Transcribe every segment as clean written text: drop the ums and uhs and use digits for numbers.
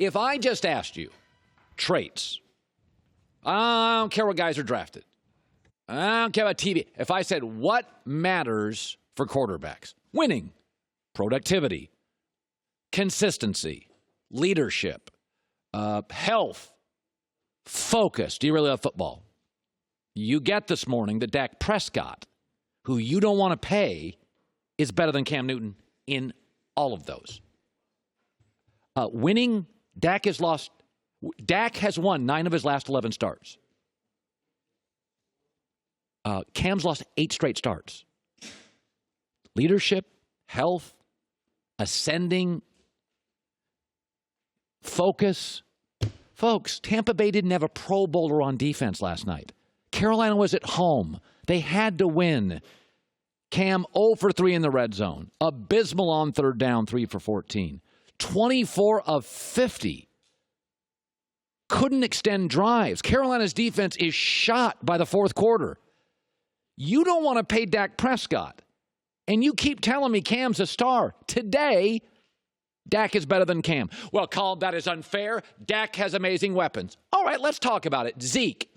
If I just asked you traits, I don't care what guys are drafted. I don't care about TV. If I said what matters for quarterbacks, winning, productivity, consistency, leadership, health, focus. Do you really love football? You get this morning that Dak Prescott, who you don't want to pay, is better than Cam Newton in all of those. Winning, Dak has won 9 of his last 11 starts. Cam's lost 8 straight starts. Leadership, health, ascending, focus. Folks, Tampa Bay didn't have a Pro Bowler on defense last night. Carolina was at home. They had to win. Cam 0 for 3 in the red zone. Abysmal on third down, 3 for 14. 24 of 50. Couldn't extend drives. Carolina's defense is shot by the fourth quarter. You don't want to pay Dak Prescott. And you keep telling me Cam's a star. Today, Dak is better than Cam. Well, Colin, that is unfair. Dak has amazing weapons. All right, let's talk about it. Zeke.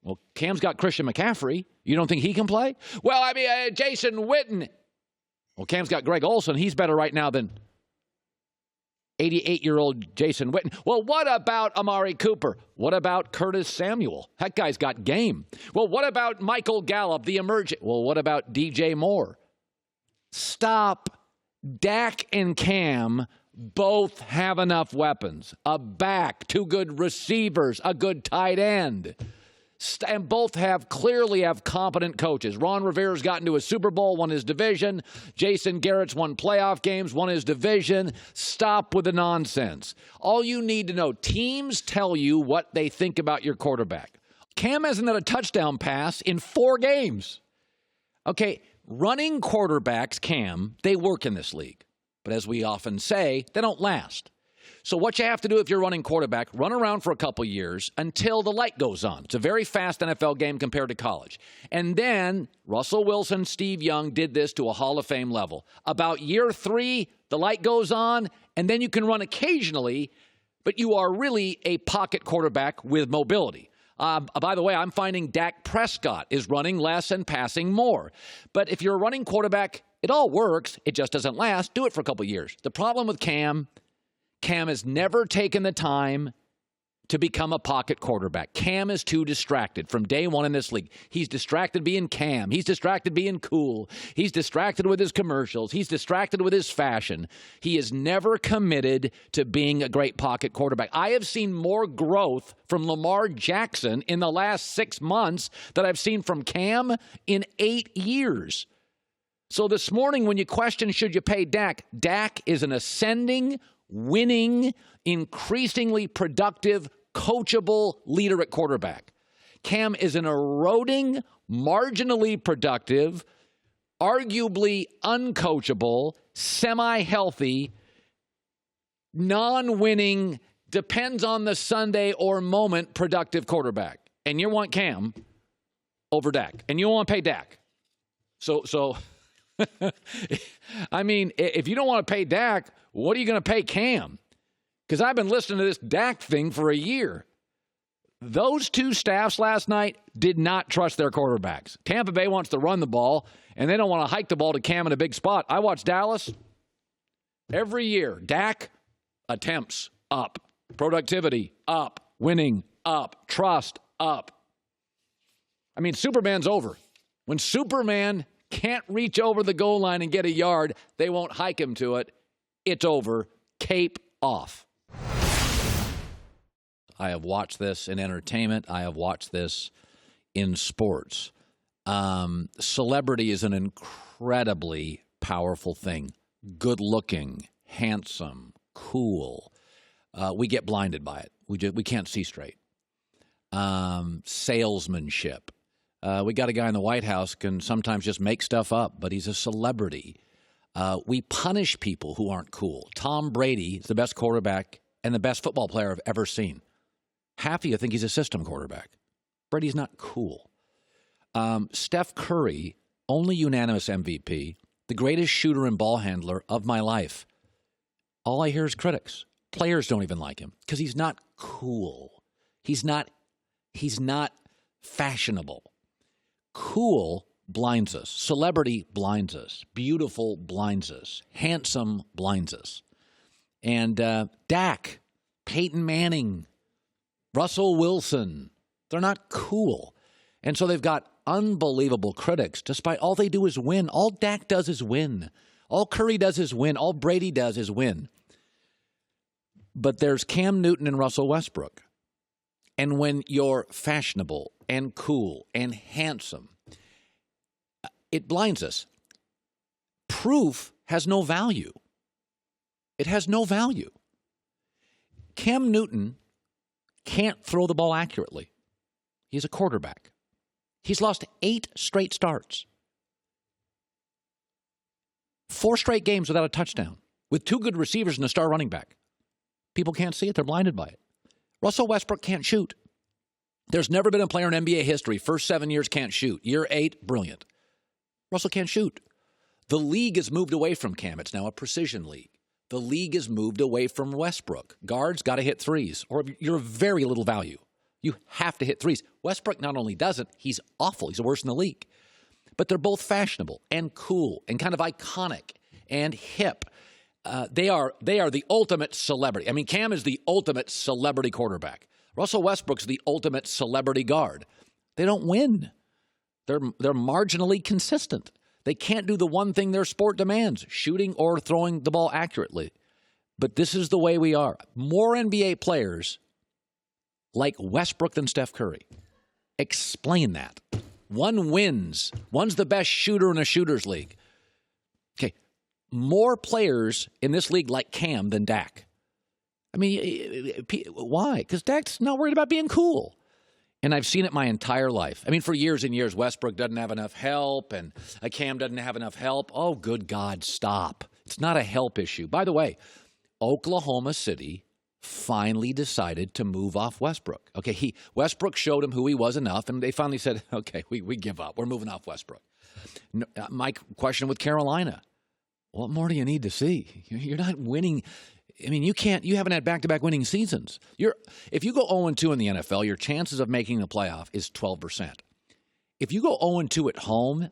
Well, Cam's got Christian McCaffrey. You don't think he can play? Well, I mean, Jason Witten. Well, Cam's got Greg Olsen. He's better right now than 88-year-old Jason Witten. Well, what about Amari Cooper? What about Curtis Samuel? That guy's got game. Well, what about Michael Gallup, the emergent? Well, what about DJ Moore? Stop. Dak and Cam both have enough weapons. A back, 2 good receivers, a good tight end. And both clearly have competent coaches. Ron Rivera's gotten to a Super Bowl, won his division. Jason Garrett's won playoff games, won his division. Stop with the nonsense. All you need to know, teams tell you what they think about your quarterback. Cam hasn't had a touchdown pass in 4 games. Okay, running quarterbacks, Cam, they work in this league. But as we often say, they don't last. So what you have to do if you're running quarterback, run around for a couple years until the light goes on. It's a very fast NFL game compared to college. And then Russell Wilson, Steve Young did this to a Hall of Fame level. About year 3, the light goes on, and then you can run occasionally, but you are really a pocket quarterback with mobility. By the way, I'm finding Dak Prescott is running less and passing more. But if you're a running quarterback, it all works. It just doesn't last. Do it for a couple years. The problem with Cam has never taken the time to become a pocket quarterback. Cam is too distracted from day one in this league. He's distracted being Cam. He's distracted being cool. He's distracted with his commercials. He's distracted with his fashion. He is never committed to being a great pocket quarterback. I have seen more growth from Lamar Jackson in the last 6 months than I've seen from Cam in 8 years. So this morning when you question should you pay Dak, Dak is an ascending, winning, increasingly productive, coachable leader at quarterback. Cam is an eroding, marginally productive, arguably uncoachable, semi-healthy, non-winning, depends on the Sunday or moment productive quarterback. And you want Cam over Dak. And you want to pay Dak. So I mean, if you don't want to pay Dak, what are you going to pay Cam? Because I've been listening to this Dak thing for a year. Those 2 staffs last night did not trust their quarterbacks. Tampa Bay wants to run the ball, and they don't want to hike the ball to Cam in a big spot. I watch Dallas every year. Dak attempts up, productivity up, winning up, trust up. I mean, Superman's over. When Superman can't reach over the goal line and get a yard, they won't hike him to it. It's over. Cape off. I have watched this in entertainment. I have watched this in sports. Celebrity is an incredibly powerful thing. Good looking, handsome, cool. We get blinded by it. We can't see straight. Salesmanship. We got a guy in the White House can sometimes just make stuff up, but he's a celebrity. We punish people who aren't cool. Tom Brady is the best quarterback and the best football player I've ever seen. Half of you think he's a system quarterback. Brady's not cool. Steph Curry, only unanimous MVP, the greatest shooter and ball handler of my life. All I hear is critics. Players don't even like him because he's not cool. He's not fashionable. Cool blinds us. Celebrity blinds us. Beautiful blinds us. Handsome blinds us. And Dak, Peyton Manning, Russell Wilson, they're not cool. And so they've got unbelievable critics, despite all they do is win. All Dak does is win. All Curry does is win. All Brady does is win. But there's Cam Newton and Russell Westbrook. And when you're fashionable and cool and handsome, it blinds us. Proof has no value. It has no value. Cam Newton can't throw the ball accurately. He's a quarterback. He's lost 8 straight starts. 4 straight games without a touchdown, with 2 good receivers and a star running back. People can't see it. They're blinded by it. Russell Westbrook can't shoot. There's never been a player in NBA history, first 7 years can't shoot. Year 8, brilliant. Russell can't shoot. The league has moved away from Cam. It's now a precision league. The league has moved away from Westbrook. Guards got to hit threes, or you're of very little value. You have to hit threes. Westbrook not only doesn't, he's awful. He's the worst in the league. But they're both fashionable and cool and kind of iconic and hip. They are the ultimate celebrity. I mean, Cam is the ultimate celebrity quarterback. Russell Westbrook's the ultimate celebrity guard. They don't win. They're marginally consistent. They can't do the one thing their sport demands, shooting or throwing the ball accurately. But this is the way we are. More NBA players like Westbrook than Steph Curry. Explain that. One wins. One's the best shooter in a shooter's league. Okay. More players in this league like Cam than Dak. I mean, why? Because Dak's not worried about being cool. And I've seen it my entire life. I mean, for years and years, Westbrook doesn't have enough help and Cam doesn't have enough help. Oh, good God, stop. It's not a help issue. By the way, Oklahoma City finally decided to move off Westbrook. Okay, Westbrook showed him who he was enough, and they finally said, okay, we give up. We're moving off Westbrook. My question with Carolina, what more do you need to see? You're not winning. I mean, you haven't had back-to-back winning seasons. If you go 0-2 in the NFL, your chances of making the playoff is 12%. If you go 0-2 at home,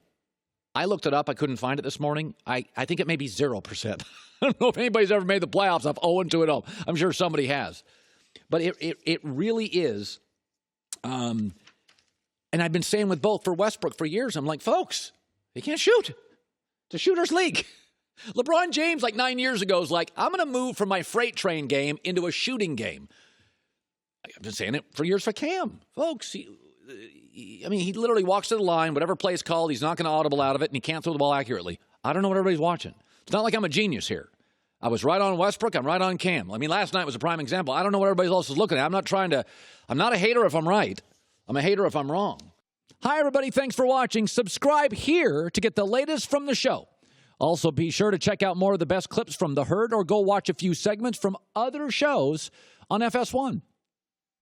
I looked it up. I couldn't find it this morning. I think it may be 0%. I don't know if anybody's ever made the playoffs off 0-2 at home. I'm sure somebody has. But it really is. And I've been saying with both for Westbrook for years, I'm like, folks, he can't shoot. It's a shooter's league. LeBron James, like 9 years ago, is like, I'm going to move from my freight train game into a shooting game. I've been saying it for years for Cam. Folks, he literally walks to the line, whatever play is called, he's not going to audible out of it, and he can't throw the ball accurately. I don't know what everybody's watching. It's not like I'm a genius here. I was right on Westbrook. I'm right on Cam. I mean, last night was a prime example. I don't know what everybody else is looking at. I'm not a hater if I'm right. I'm a hater if I'm wrong. Hi, everybody. Thanks for watching. Subscribe here to get the latest from the show. Also, be sure to check out more of the best clips from The Herd or go watch a few segments from other shows on FS1.